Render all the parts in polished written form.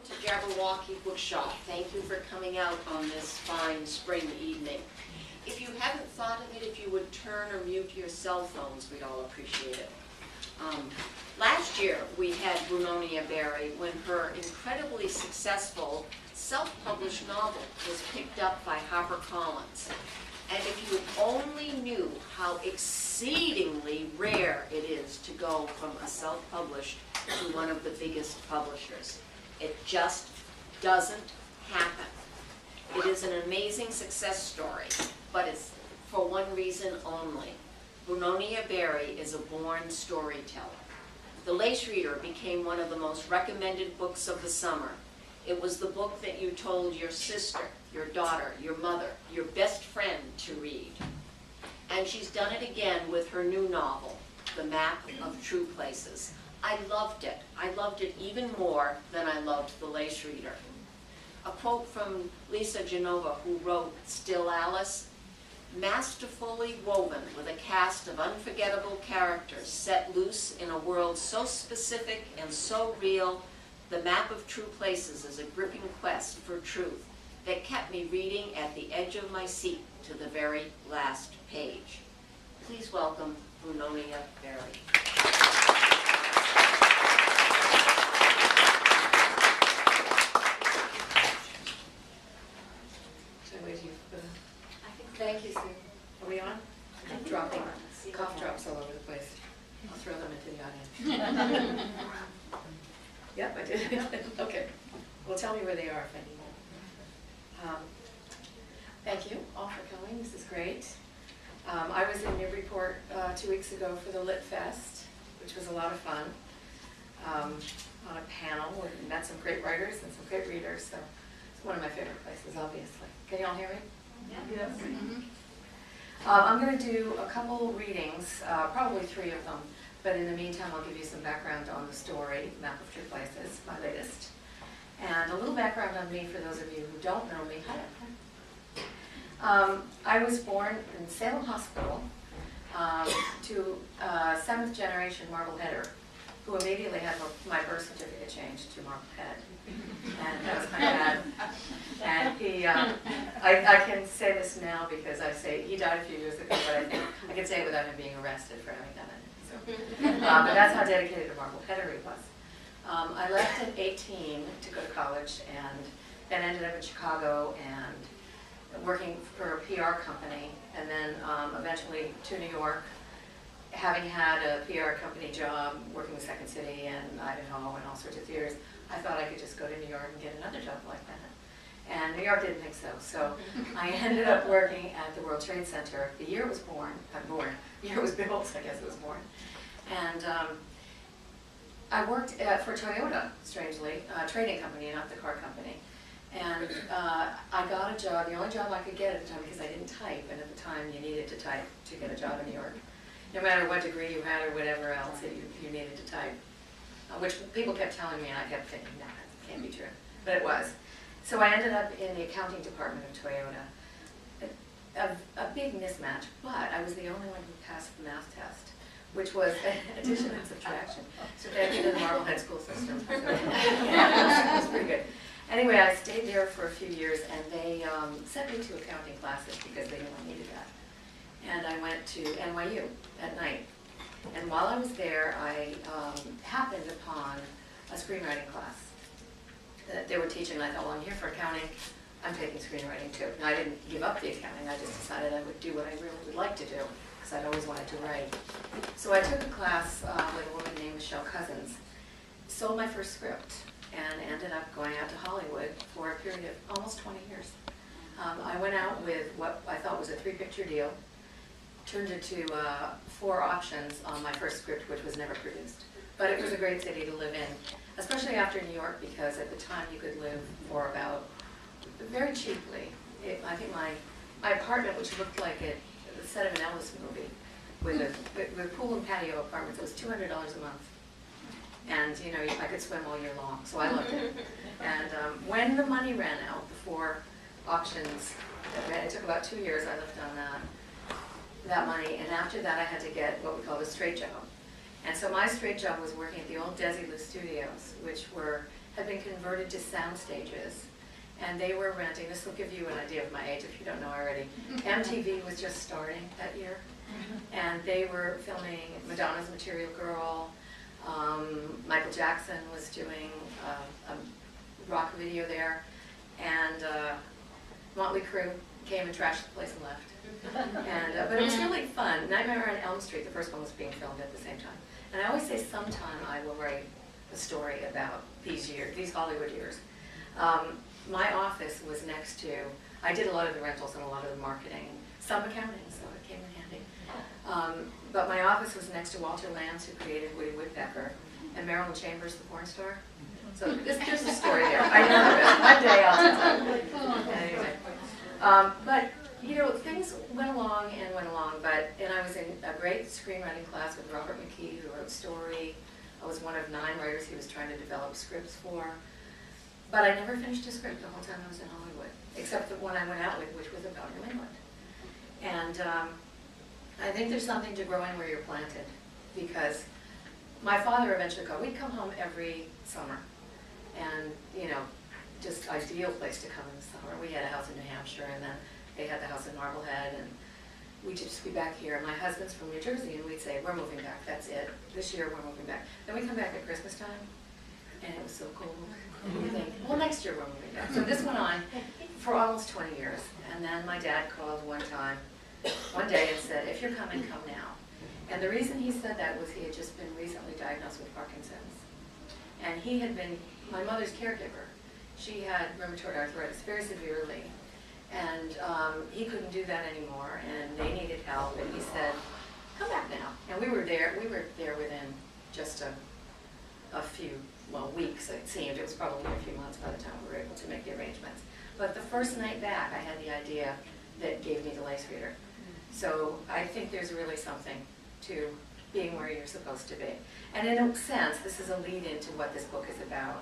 to Jabberwocky Bookshop. Thank you for coming out on this fine spring evening. If you haven't thought of it, if you would turn or mute your cell phones, we'd all appreciate it. Last year, we had Brunonia Berry when her incredibly successful self-published novel was picked up by HarperCollins. And if you only knew how exceedingly rare it is to go from a self-published to one of the biggest publishers. It just doesn't happen. It is an amazing success story, but it's for one reason only. Brunonia Berry is a born storyteller. The Lace Reader became one of the most recommended books of the summer. It was the book that you told your sister, your daughter, your mother, your best friend to read. And she's done it again with her new novel, The Map of True Places. I loved it. I loved it even more than I loved The Lace Reader. A quote from Lisa Genova, who wrote Still Alice, masterfully woven with a cast of unforgettable characters set loose in a world so specific and so real, The Map of True Places is a gripping quest for truth that kept me reading at the edge of my seat to the very last page. Please welcome Brunonia Berry. Thank you, Sue. Are we on? I'm dropping cough drops all over the place. I'll throw them into the audience. Yep, I did. Okay. Well, tell me where they are if I need them. Thank you all for coming. This is great. I was in Newburyport 2 weeks ago for the Lit Fest, which was a lot of fun. On a panel where we met some great writers and some great readers, so it's one of my favorite places, obviously. Can you all hear me? Yes. I'm going to do a couple readings, probably 3 of them, but in the meantime I'll give you some background on the story, Map of True Places, my latest. And a little background on me for those of you who don't know me. I was born in Salem Hospital to a 7th generation Marbleheader who immediately had my birth certificate changed to Marblehead. And that was my dad. And he, I can say this now because he died a few years ago, but I think I can say it without him being arrested for having done it. So, but that's how dedicated a Marbleheader he was. I left at 18 to go to college and then ended up in Chicago and working for a PR company, and then eventually to New York, having had a PR company job working with Second City and Idaho and all sorts of theaters. I thought I could just go to New York and get another job like that. And New York didn't think so. So I ended up working at the World Trade Center. The year it was the year it was built, I guess it was born. And I worked for Toyota, strangely, a trading company, not the car company. And I got a job, the only job I could get at the time because I didn't type, and at the time you needed to type to get a job in New York. No matter what degree you had or whatever else, you needed to type. Which people kept telling me, and I kept thinking, nah, that can't be true. But it was. So I ended up in the accounting department of Toyota. A big mismatch, but I was the only one who passed the math test, which was addition and subtraction. So back into the Marblehead school system. Yeah, it was pretty good. Anyway, I stayed there for a few years, and they sent me to accounting classes because they knew I needed that. And I went to NYU at night. And while I was there, I happened upon a screenwriting class that they were teaching, and I thought, well, I'm here for accounting, I'm taking screenwriting too. And I didn't give up the accounting, I just decided I would do what I really would like to do, because I'd always wanted to write. So I took a class with a woman named Michelle Cousins, sold my first script, and ended up going out to Hollywood for a period of almost 20 years. I went out with what I thought was a 3-picture deal, turned into 4 options on my first script, which was never produced. But it was a great city to live in, especially after New York, because at the time you could live for about, very cheaply. I think my apartment, which looked like the set of an Elvis movie, with pool and patio apartments, it was $200 a month. And you know, I could swim all year long, so I loved it. And when the money ran out, the 4 auctions, it took about 2 years, I lived on that money, and after that I had to get what we called a straight job. And so my straight job was working at the old Desilu Studios, which were had been converted to sound stages. And they were renting, this will give you an idea of my age if you don't know already. MTV was just starting that year. And they were filming Madonna's Material Girl. Michael Jackson was doing a rock video there. And Motley Crue came and trashed the place and left. And, but it was really fun. Nightmare on Elm Street, the first one was being filmed at the same time. And I always say sometime I will write a story about these years, these Hollywood years. My office was next to, I did a lot of the rentals and a lot of the marketing, some accounting, so it came in handy. But my office was next to Walter Lantz, who created Woody Woodpecker, and Marilyn Chambers, the porn star. So there's a story there. I know it. One day I'll tell you. Anyway. But, you know, things went along, and I was in a great screenwriting class with Robert McKee, who wrote Story. I was one of 9 writers he was trying to develop scripts for. But I never finished a script the whole time I was in Hollywood, except the one I went out with, which was about New England. And I think there's something to growing where you're planted, because my father eventually we'd come home every summer, and, you know, just ideal place to come in the summer. We had a house in New Hampshire, and then they had the house in Marblehead, and we'd just be back here. And my husband's from New Jersey, and we'd say, we're moving back, that's it. This year we're moving back. Then we come back at Christmas time, and it was so cold. And we think, well, next year we're moving back. So this went on for almost 20 years. And then my dad called one day and said, if you're coming, come now. And the reason he said that was he had just been recently diagnosed with Parkinson's. And he had been my mother's caregiver. She had rheumatoid arthritis very severely. And he couldn't do that anymore, and they needed help. And he said, come back now. And we were there within just a few, weeks, it seemed. It was probably a few months by the time we were able to make the arrangements. But the first night back, I had the idea that gave me the lace reader. So I think there's really something to being where you're supposed to be. And in a sense, this is a lead into what this book is about.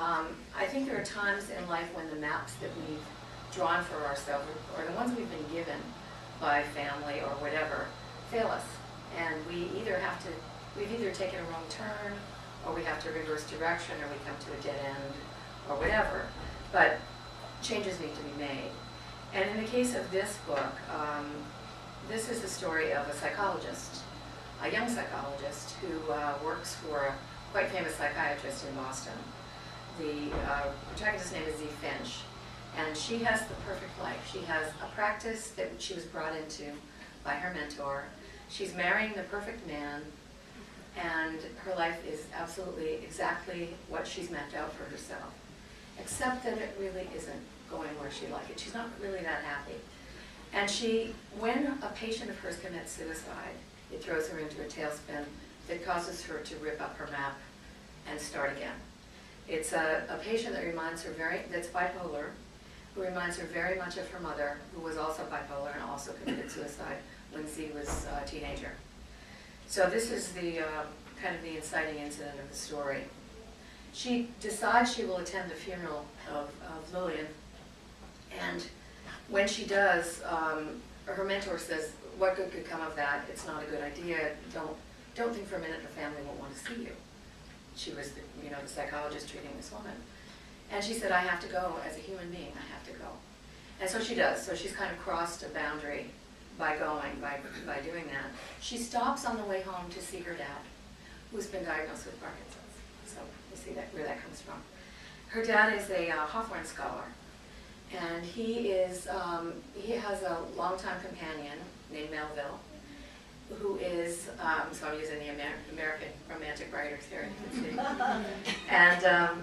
I think there are times in life when the maps that we've drawn for ourselves, or the ones we've been given by family or whatever, fail us. And we've either taken a wrong turn, or we have to reverse direction, or we come to a dead end, or whatever. But changes need to be made. And in the case of this book, this is the story of a psychologist, a young psychologist who works for a quite famous psychiatrist in Boston. The protagonist's name is Z. Finch, and she has the perfect life. She has a practice that she was brought into by her mentor. She's marrying the perfect man, and her life is absolutely exactly what she's mapped out for herself, except that it really isn't going where she'd like it. She's not really that happy. And when a patient of hers commits suicide, it throws her into a tailspin that causes her to rip up her map and start again. It's a patient that reminds her that's bipolar, who reminds her very much of her mother, who was also bipolar and also committed suicide when Z was a teenager. So this is the kind of the inciting incident of the story. She decides she will attend the funeral of Lillian, and when she does, her mentor says, what good could come of that? It's not a good idea. Don't think for a minute the family won't want to see you. She was the psychologist treating this woman. And she said, I have to go as a human being, I have to go. And so she does. So she's kind of crossed a boundary by doing that. She stops on the way home to see her dad, who's been diagnosed with Parkinson's. So you see where that comes from. Her dad is a Hawthorne scholar, and he has a longtime companion named Melville, who is, so I'm using the American romantic writers here, you can see. And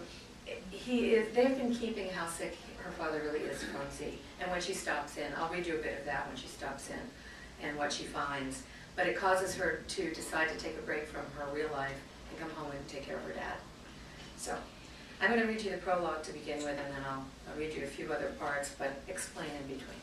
they've been keeping how sick her father really is from Z. And when she stops in, I'll read you a bit of that when she stops in and what she finds. But it causes her to decide to take a break from her real life and come home and take care of her dad. So I'm going to read you the prologue to begin with, and then I'll read you a few other parts, but explain in between.